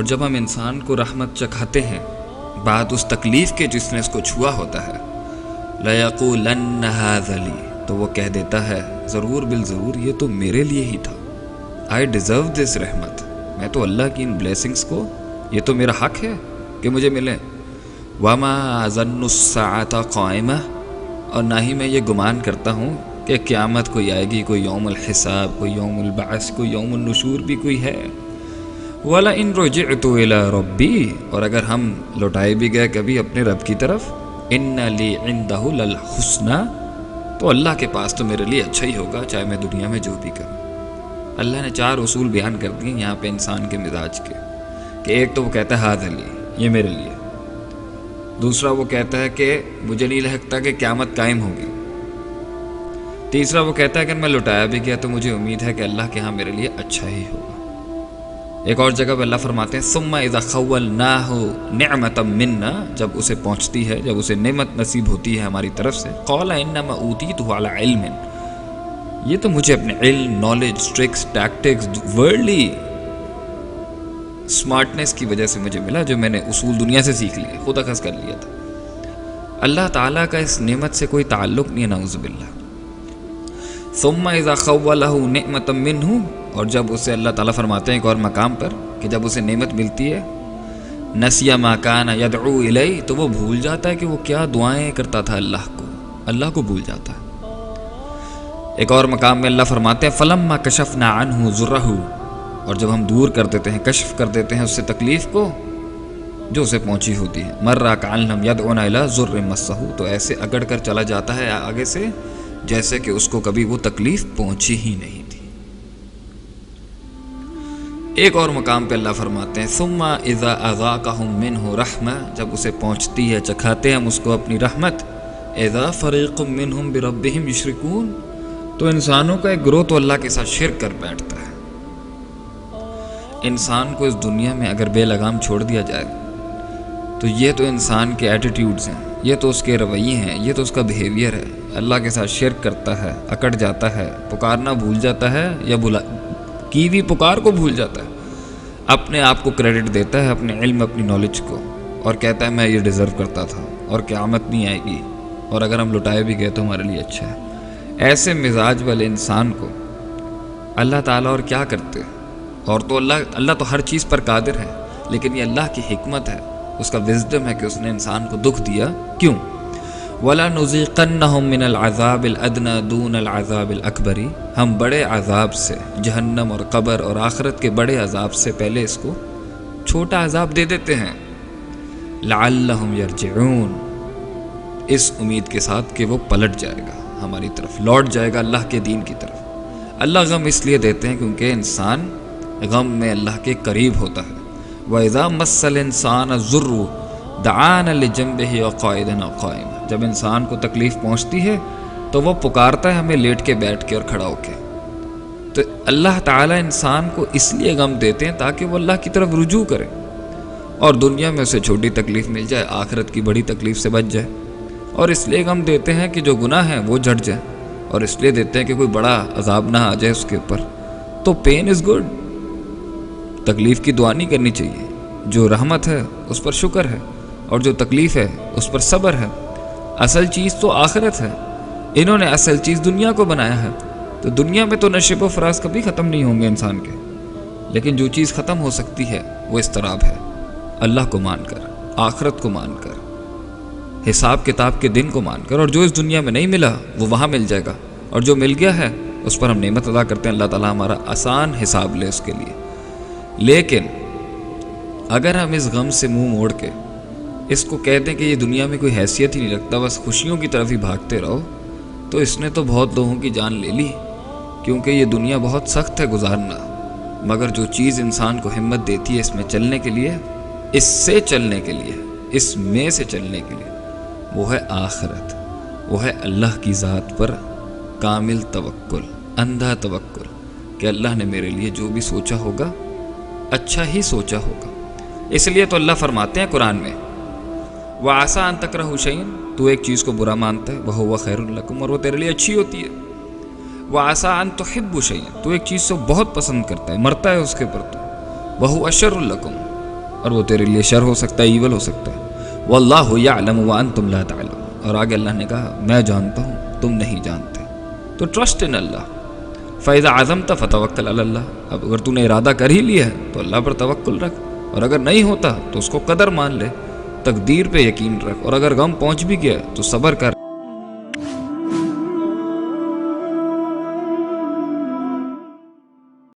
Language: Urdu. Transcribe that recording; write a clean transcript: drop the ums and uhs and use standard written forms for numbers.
اور جب ہم انسان کو رحمت چکھاتے ہیں بعد اس تکلیف کے جس نے اس کو چھوا ہوتا ہے، لَيَقُولَنَّ هَذَا لِي، تو وہ کہہ دیتا ہے ضرور بالضرور یہ تو میرے لیے ہی تھا. I deserve this رحمت، میں تو اللہ کی ان بلیسنگز کو، یہ تو میرا حق ہے کہ مجھے ملے. وَمَا أَظُنُّ السَّاعَةَ قَائِمَةً، اور نہ ہی میں یہ گمان کرتا ہوں کہ قیامت کوئی آئے گی، کوئی یوم الحساب، کوئی یوم البعث، کوئی یوم النشور بھی کوئی ہے. وَلَئِن رُجِعْتُ إِلَىٰ رَبِّي، اور اگر ہم لوٹائے بھی گئے کبھی اپنے رب کی طرف، إِنَّ لِي عِندَهُ لَلْحُسْنَىٰ، تو اللہ کے پاس تو میرے لیے اچھا ہی ہوگا چاہے میں دنیا میں جو بھی کروں. اللہ نے 4 اصول بیان کر دیے یہاں پہ انسان کے مزاج کے، کہ ایک تو وہ کہتا ہے ہاذا لی، یہ میرے لیے. دوسرا وہ کہتا ہے کہ مجھے نہیں لگتا کہ قیامت قائم ہوگی. تیسرا وہ کہتا ہے کہ میں لوٹایا بھی گیا تو مجھے امید ہے کہ اللہ کے ہاں میرے لیے اچھا ہی ہوگا. ایک اور جگہ پہ اللہ فرماتے ہیں ثم اذا خولناه نعمة منا، جب اسے پہنچتی ہے، جب اسے نعمت نصیب ہوتی ہے ہماری طرف سے، قال انما اوتیته على علم، یہ تو مجھے اپنے علم، نالج، ٹرکس، ٹیکٹکس، ورلڈلی سمارٹنس کی وجہ سے مجھے ملا، جو میں نے اصول دنیا سے سیکھ لیے، خود اخذ کر لیا تھا. اللہ تعالیٰ کا اس نعمت سے کوئی تعلق نہیں ہے، نعوذ باللہ. ثم اذا خوله نعمة منه، اور جب اسے اللہ تعالیٰ فرماتے ہیں ایک اور مقام پر کہ جب اسے نعمت ملتی ہے، نسی ما کان یدعو الیہ، تو وہ بھول جاتا ہے کہ وہ کیا دعائیں کرتا تھا اللہ کو بھول جاتا ہے. ایک اور مقام میں اللہ فرماتے ہیں فلما کشفنا عنہ ضرہ، اور جب ہم دور کر دیتے ہیں، کشف کر دیتے ہیں اس سے تکلیف کو جو اسے پہنچی ہوتی ہے، مر کأن لم یدعنا الی ضر مسہ، تو ایسے اگڑ کر چلا جاتا ہے آگے سے جیسے کہ اس کو کبھی وہ تکلیف پہنچی ہی نہیں تھی. ایک اور مقام پہ اللہ فرماتے ہیں ثم اذا اذاقهم منه رحمہ، جب اسے پہنچتی ہے، چکھاتے ہیں ہم اس کو اپنی رحمت، اذا فریق منهم بربهم یشرکون، تو انسانوں کا ایک گروہ تو اللہ کے ساتھ شرک کر بیٹھتا ہے. انسان کو اس دنیا میں اگر بے لگام چھوڑ دیا جائے تو یہ تو انسان کے ایٹیٹیوڈز ہیں، یہ تو اس کے رویے ہیں، یہ تو اس کا بیہیویئر ہے. اللہ کے ساتھ شرک کرتا ہے، اکڑ جاتا ہے، پکارنا بھول جاتا ہے، یا کی بھی پکار کو بھول جاتا ہے، اپنے آپ کو کریڈٹ دیتا ہے، اپنے علم، اپنی نالج کو، اور کہتا ہے میں یہ ڈیزرو کرتا تھا اور قیامت نہیں آئے گی، اور اگر ہم لٹائے بھی گئے تو ہمارے لیے اچھا ہے. ایسے مزاج والے انسان کو اللہ تعالیٰ اور کیا کرتے، اور تو اللہ تو ہر چیز پر قادر ہے، لیکن یہ اللہ کی حکمت ہے، اس کا وزڈم ہے کہ اس نے انسان کو دکھ دیا. کیوں؟ وَلَنُذِيقَنَّهُم مِّنَ الْعَذَابِ الْأَدْنَىٰ دُونَ الْعَذَابِ الْأَكْبَرِ، ہم بڑے عذاب سے، جہنم اور قبر اور آخرت کے بڑے عذاب سے پہلے اس کو چھوٹا عذاب دے دیتے ہیں. لَعَلَّهُمْ يَرْجِعُونَ، اس امید کے ساتھ کہ وہ پلٹ جائے گا ہماری طرف، لوٹ جائے گا اللہ کے دین کی طرف. اللہ غم اس لیے دیتے ہیں کیونکہ انسان غم میں اللہ کے قریب ہوتا ہے. وَإِذَا مَسَّ الْإِنسَانَ الضُّرُّ دَعَانَ لِجَنبِهِ وَقَاعِدًا أَوْ قَائِمًا، جب انسان کو تکلیف پہنچتی ہے تو وہ پکارتا ہے ہمیں لیٹ کے، بیٹھ کے اور کھڑا ہو کے. تو اللہ تعالیٰ انسان کو اس لیے غم دیتے ہیں تاکہ وہ اللہ کی طرف رجوع کرے، اور دنیا میں اسے چھوٹی تکلیف مل جائے، آخرت کی بڑی تکلیف سے بچ جائے. اور اس لیے غم دیتے ہیں کہ جو گناہ ہیں وہ جھٹ جائے، اور اس لیے دیتے ہیں کہ کوئی بڑا عذاب نہ آ جائے اس کے اوپر. تو پین از گڈ، تکلیف کی دعا نہیں کرنی چاہیے. جو رحمت ہے اس پر شکر ہے، اور جو تکلیف ہے اس پر صبر ہے. اصل چیز تو آخرت ہے، انہوں نے اصل چیز دنیا کو بنایا ہے. تو دنیا میں تو نشیب و فراز کبھی ختم نہیں ہوں گے انسان کے، لیکن جو چیز ختم ہو سکتی ہے وہ اضطراب ہے. اللہ کو مان کر، آخرت کو مان کر، حساب کتاب کے دن کو مان کر، اور جو اس دنیا میں نہیں ملا وہ وہاں مل جائے گا، اور جو مل گیا ہے اس پر ہم نعمت ادا کرتے ہیں. اللہ تعالیٰ ہمارا آسان حساب لے اس کے لیے. لیکن اگر ہم اس غم سے منہ موڑ کے اس کو کہتے ہیں کہ یہ دنیا میں کوئی حیثیت ہی نہیں رکھتا، بس خوشیوں کی طرف ہی بھاگتے رہو، تو اس نے تو بہت لوگوں کی جان لے لی. کیونکہ یہ دنیا بہت سخت ہے گزارنا، مگر جو چیز انسان کو ہمت دیتی ہے اس میں چلنے کے لیے، اس سے چلنے کے لیے، اس میں سے چلنے کے لیے، وہ ہے آخرت، وہ ہے اللہ کی ذات پر کامل توکل، اندھا توکل، کہ اللہ نے میرے لیے جو بھی سوچا ہوگا اچھا ہی سوچا ہوگا. اس لیے تو اللہ فرماتے ہیں قرآن میں وَعَسَىٰ أَن تَكْرَهُوا شَيْئًا، تو ایک چیز کو برا مانتا ہے، وَهُوَ خَيْرٌ لَكُمْ، اور وہ تیرے لیے اچھی ہوتی ہے. وَعَسَىٰ أَن تُحِبُّوا شَيْئًا، تو ایک چیز کو بہت پسند کرتا ہے، مرتا ہے اس کے پر، تو وَهُوَ شَرٌ لَكُمْ، اور وہ تیرے لیے شر ہو سکتا ہے، ایول ہو سکتا ہے۔ واللہ یعلم وانتم لا تعلمون، اور آگے اللہ نے کہا میں جانتا ہوں تم نہیں جانتے، تو ٹرسٹ ان اللہ۔ فَإِذَا عَزَمْتَ فَتَوَكَّلْ عَلَى اللَّهِ، اب اگر تو نے ارادہ کر ہی لیا ہے تو اللہ پر توکل رکھ، اور اگر نہیں ہوتا تو اس کو قدر مان لے، تقدیر پہ یقین رکھ، اور اگر غم پہنچ بھی گیا تو صبر کر۔